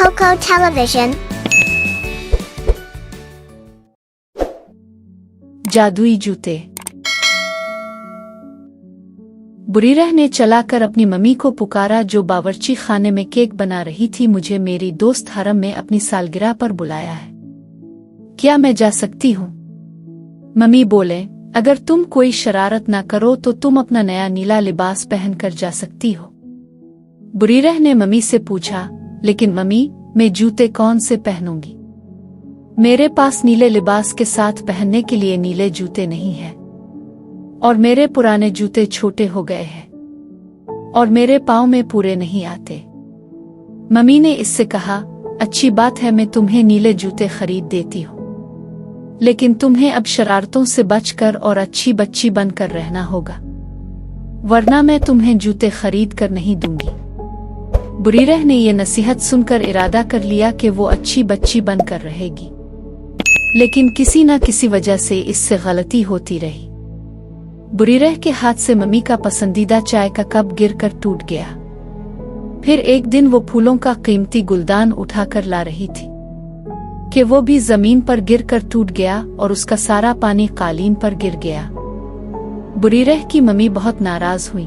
Coco Television. जादुई जूते। बुरीरह ने चलाकर अपनी मम्मी को पुकारा जो बावर्ची खाने में केक बना रही थी। मुझे मेरी दोस्त हरम में अपनी सालगिरह पर बुलाया है, क्या मैं जा सकती हूँ? मम्मी बोले, अगर तुम कोई शरारत ना करो तो तुम अपना नया नीला लिबास पहनकर जा सकती हो। बुरीरह ने मम्मी से पूछा, लेकिन मम्मी, मैं जूते कौन से पहनूंगी? मेरे पास नीले लिबास के साथ पहनने के लिए नीले जूते नहीं हैं, और मेरे पुराने जूते छोटे हो गए हैं, और मेरे पाँव में पूरे नहीं आते। मम्मी ने इससे कहा, अच्छी बात है, मैं तुम्हें नीले जूते खरीद देती हूँ, लेकिन तुम्हें अब शरारतों से बचकर और अच्छी बच्ची बनकर रहना होगा, वरना मैं तुम्हें जूते खरीद कर नहीं दूंगी। बुरीरह ने ये नसीहत सुनकर इरादा कर लिया कि वो अच्छी बच्ची बनकर रहेगी, लेकिन किसी न किसी वजह से इससे गलती होती रही। बुरीरह के हाथ से मम्मी का पसंदीदा चाय का कप गिरकर टूट गया। फिर एक दिन वो फूलों का कीमती गुलदान उठाकर ला रही थी कि वो भी जमीन पर गिरकर टूट गया और उसका सारा पानी कालीन पर गिर गया। बुरीरह की मम्मी बहुत नाराज हुई।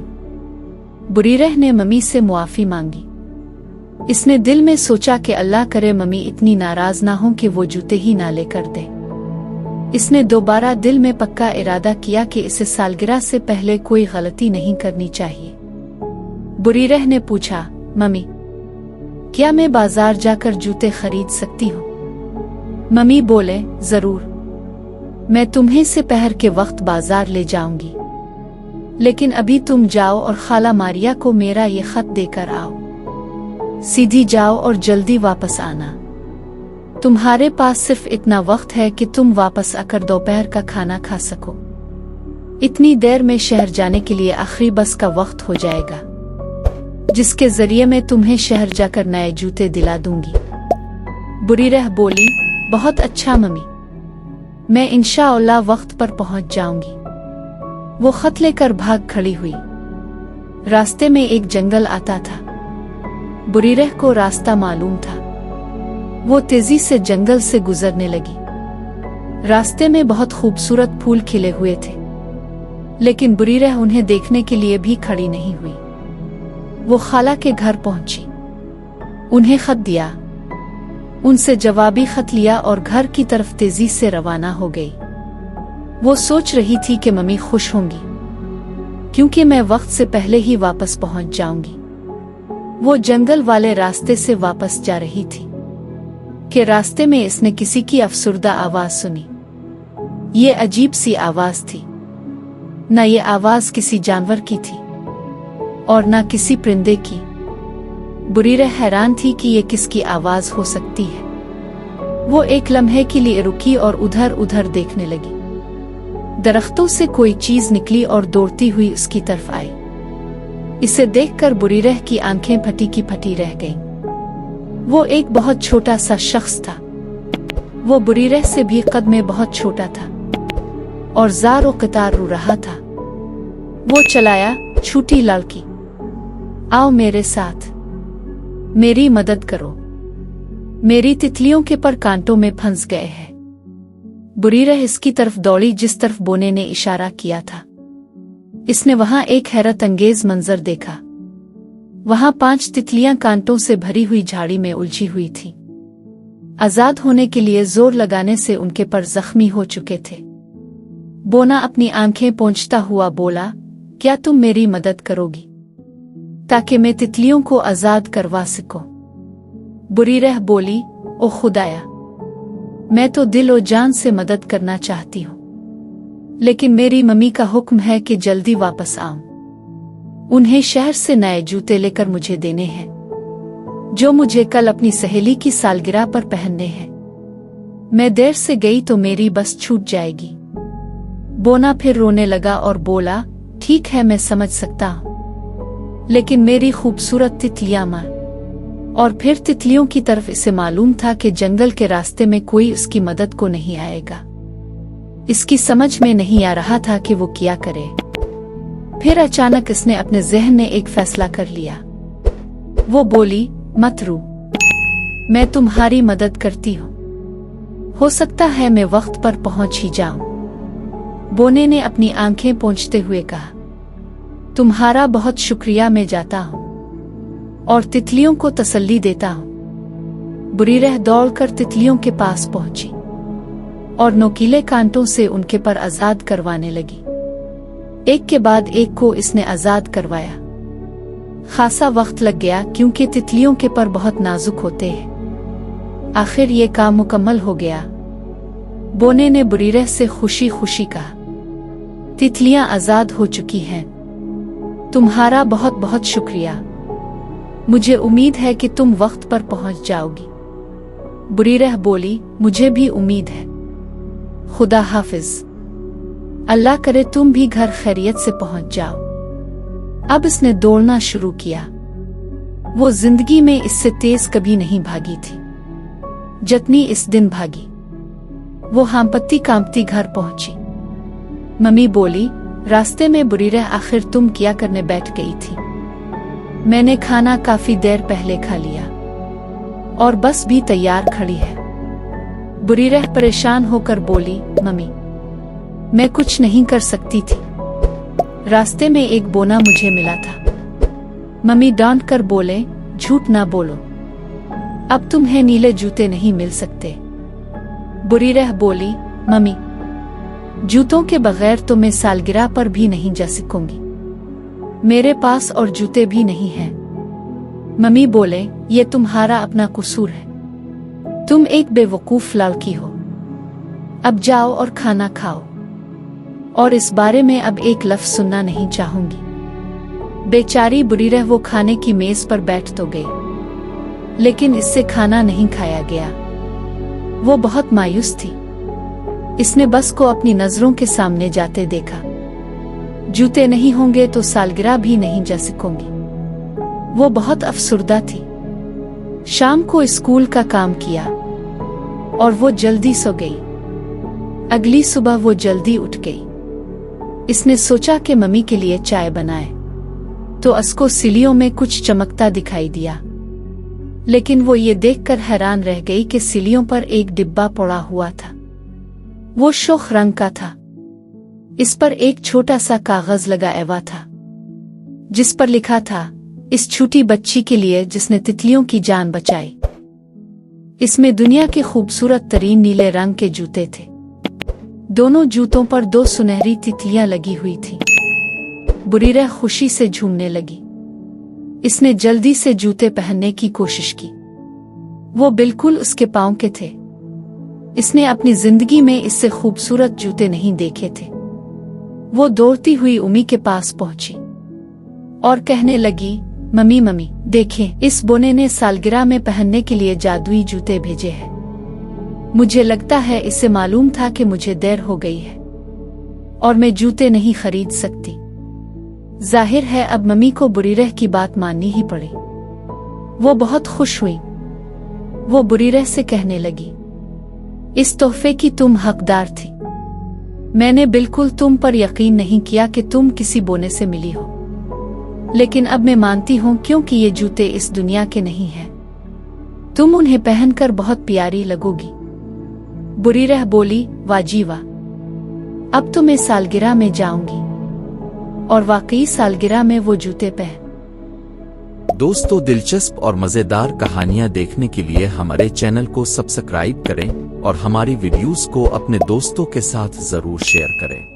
बुरीरह ने मम्मी से मुआफी मांगी। इसने दिल में सोचा कि अल्लाह करे मम्मी इतनी नाराज ना हो कि वो जूते ही ना लेकर दे। इसने दोबारा दिल में पक्का इरादा किया कि इसे सालगिरह से पहले कोई गलती नहीं करनी चाहिए। बुरीरह ने पूछा, मम्मी, क्या मैं बाजार जाकर जूते खरीद सकती हूँ? मम्मी बोले, जरूर, मैं तुम्हें से पहर के वक्त बाजार ले जाऊंगी, लेकिन अभी तुम जाओ और खाला मारिया को मेरा ये खत देकर आओ। सीधी जाओ और जल्दी वापस आना। तुम्हारे पास सिर्फ इतना वक्त है कि तुम वापस आकर दोपहर का खाना खा सको। इतनी देर में शहर जाने के लिए आखिरी बस का वक्त हो जाएगा, जिसके जरिए मैं तुम्हें शहर जाकर नए जूते दिला दूंगी। बुरीरह बोली, बहुत अच्छा मम्मी, मैं इंशाअल्लाह वक्त पर पहुंच जाऊंगी। वो खत लेकर भाग खड़ी हुई। रास्ते में एक जंगल आता था। बुरीरह को रास्ता मालूम था। वो तेजी से जंगल से गुजरने लगी। रास्ते में बहुत खूबसूरत फूल खिले हुए थे, लेकिन बुरीरह उन्हें देखने के लिए भी खड़ी नहीं हुई। वो खाला के घर पहुंची, उन्हें खत दिया, उनसे जवाबी खत लिया और घर की तरफ तेजी से रवाना हो गई। वो सोच रही थी कि मम्मी खुश होंगी, क्योंकि मैं वक्त से पहले ही वापस पहुंच जाऊंगी। वो जंगल वाले रास्ते से वापस जा रही थी कि रास्ते में इसने किसी की अफसुर्दा आवाज सुनी। ये अजीब सी आवाज थी। न ये आवाज किसी जानवर की थी और न किसी परिंदे की। बुरीरह हैरान थी कि ये किसकी आवाज हो सकती है। वो एक लम्हे के लिए रुकी और उधर उधर देखने लगी। दरख्तों से कोई चीज निकली और दौड़ती हुई उसकी तरफ आई। इसे देखकर बुरीरह की आंखें फटी की फटी रह गईं। वो एक बहुत छोटा सा शख्स था। वो बुरीरह से भी कद में बहुत छोटा था और ज़ार और कतार रो रहा था। वो चलाया, छूटी लड़की, आओ मेरे साथ, मेरी मदद करो, मेरी तितलियों के पर कांटों में फंस गए हैं। बुरीरह इसकी तरफ दौड़ी जिस तरफ बोने ने इशारा किया था। इसने वहां एक हैरत अंगेज मंजर देखा। वहां 5 तितलियां कांटों से भरी हुई झाड़ी में उलझी हुई थीं। आजाद होने के लिए जोर लगाने से उनके पर जख्मी हो चुके थे। बोना अपनी आंखें पोंछता हुआ बोला, क्या तुम मेरी मदद करोगी ताकि मैं तितलियों को आजाद करवा सकूं? बुरीरह बोली, ओ खुदाया, मैं तो दिल और जान से मदद करना चाहती हूँ, लेकिन मेरी मम्मी का हुक्म है कि जल्दी वापस आऊं। उन्हें शहर से नए जूते लेकर मुझे देने हैं, जो मुझे कल अपनी सहेली की सालगिरह पर पहनने हैं। मैं देर से गई तो मेरी बस छूट जाएगी। बोना फिर रोने लगा और बोला, ठीक है, मैं समझ सकता हूं, लेकिन मेरी खूबसूरत तितलियां मां। और फिर तितलियों की तरफ इसे मालूम था कि जंगल के रास्ते में कोई उसकी मदद को नहीं आएगा। इसकी समझ में नहीं आ रहा था कि वो क्या करे। फिर अचानक इसने अपने ज़हन में एक फैसला कर लिया। वो बोली, मत रो, मैं तुम्हारी मदद करती हूँ। हो सकता है मैं वक्त पर पहुंच ही जाऊं। बोने ने अपनी आंखें पोंछते हुए कहा, तुम्हारा बहुत शुक्रिया, मैं जाता हूं और तितलियों को तसल्ली देता हूं। बुरीरह दौड़कर तितलियों के पास पहुंची और नोकीले कांटों से उनके पर आजाद करवाने लगी। एक के बाद एक को इसने आजाद करवाया। खासा वक्त लग गया क्योंकि तितलियों के पर बहुत नाजुक होते हैं। आखिर ये काम मुकम्मल हो गया। बोने ने बुरीरह से खुशी खुशी कहा, तितलियां आजाद हो चुकी हैं। तुम्हारा बहुत बहुत शुक्रिया। मुझे उम्मीद है कि तुम वक्त पर पहुंच जाओगी। बुरीरह बोली, मुझे भी उम्मीद है। खुदा हाफिज। अल्लाह करे तुम भी घर खैरियत से पहुंच जाओ। अब इसने दौड़ना शुरू किया। वो जिंदगी में इससे तेज कभी नहीं भागी थी जितनी इस दिन भागी। वो हांपत्ती कांपती घर पहुंची। मम्मी बोली, रास्ते में बुरीरह आखिर तुम क्या करने बैठ गई थी? मैंने खाना काफी देर पहले खा लिया और बस भी तैयार खड़ी है। बुरीरह परेशान होकर बोली, मम्मी मैं कुछ नहीं कर सकती थी। रास्ते में एक बोना मुझे मिला था। मम्मी डांट कर बोले, झूठ ना बोलो, अब तुम्हें नीले जूते नहीं मिल सकते। बुरीरह बोली, मम्मी जूतों के बगैर तो मैं सालगिरह पर भी नहीं जा सकूंगी। मेरे पास और जूते भी नहीं हैं। मम्मी बोले, ये तुम्हारा अपना कसूर है। तुम एक बेवकूफ लड़की हो। अब जाओ और खाना खाओ और इस बारे में अब एक लफ्ज सुनना नहीं चाहूंगी। बेचारी बुरीरह वो खाने की मेज पर बैठ तो गई, लेकिन इससे खाना नहीं खाया गया। वो बहुत मायूस थी। इसने बस को अपनी नजरों के सामने जाते देखा। जूते नहीं होंगे तो सालगिरह भी नहीं जा सकूंगी। वो बहुत अफसुर्दा थी। शाम को स्कूल का काम किया और वो जल्दी सो गई। अगली सुबह वो जल्दी उठ गई। इसने सोचा कि मम्मी के लिए चाय बनाए तो उसको सिलियों में कुछ चमकता दिखाई दिया, लेकिन वो ये देखकर हैरान रह गई कि सिलियों पर एक डिब्बा पड़ा हुआ था। वो शोख रंग का था। इस पर एक छोटा सा कागज लगा हुआ था जिस पर लिखा था, इस छोटी बच्ची के लिए जिसने तितलियों की जान बचाई। इसमें दुनिया के खूबसूरत तरीन नीले रंग के जूते थे। दोनों जूतों पर 2 सुनहरी तितलियां लगी हुई थी। बुरीरह खुशी से झूमने लगी। इसने जल्दी से जूते पहनने की कोशिश की। वो बिल्कुल उसके पांव के थे। इसने अपनी जिंदगी में इससे खूबसूरत जूते नहीं देखे थे। वो दौड़ती हुई उम्मी के पास पहुंची और कहने लगी, मम्मी मम्मी देखें, इस बोने ने सालगिरह में पहनने के लिए जादुई जूते भेजे हैं। मुझे लगता है इसे मालूम था कि मुझे देर हो गई है और मैं जूते नहीं खरीद सकती। जाहिर है अब मम्मी को बुरीरह की बात माननी ही पड़ी। वो बहुत खुश हुई। वो बुरीरह से कहने लगी, इस तोहफे की तुम हकदार थी। मैंने बिल्कुल तुम पर यकीन नहीं किया कि तुम किसी बोने से मिली हो, लेकिन अब मैं मानती हूँ क्योंकि ये जूते इस दुनिया के नहीं हैं। तुम उन्हें पहनकर बहुत प्यारी लगोगी। बुरीरह बोली, वाजीवा, अब तो मैं सालगिरह में जाऊंगी। और वाकई सालगिरह में वो जूते पहन। दोस्तों, दिलचस्प और मजेदार कहानियां देखने के लिए हमारे चैनल को सब्सक्राइब करें और हमारी वीडियोस को अपने दोस्तों के साथ जरूर शेयर करें।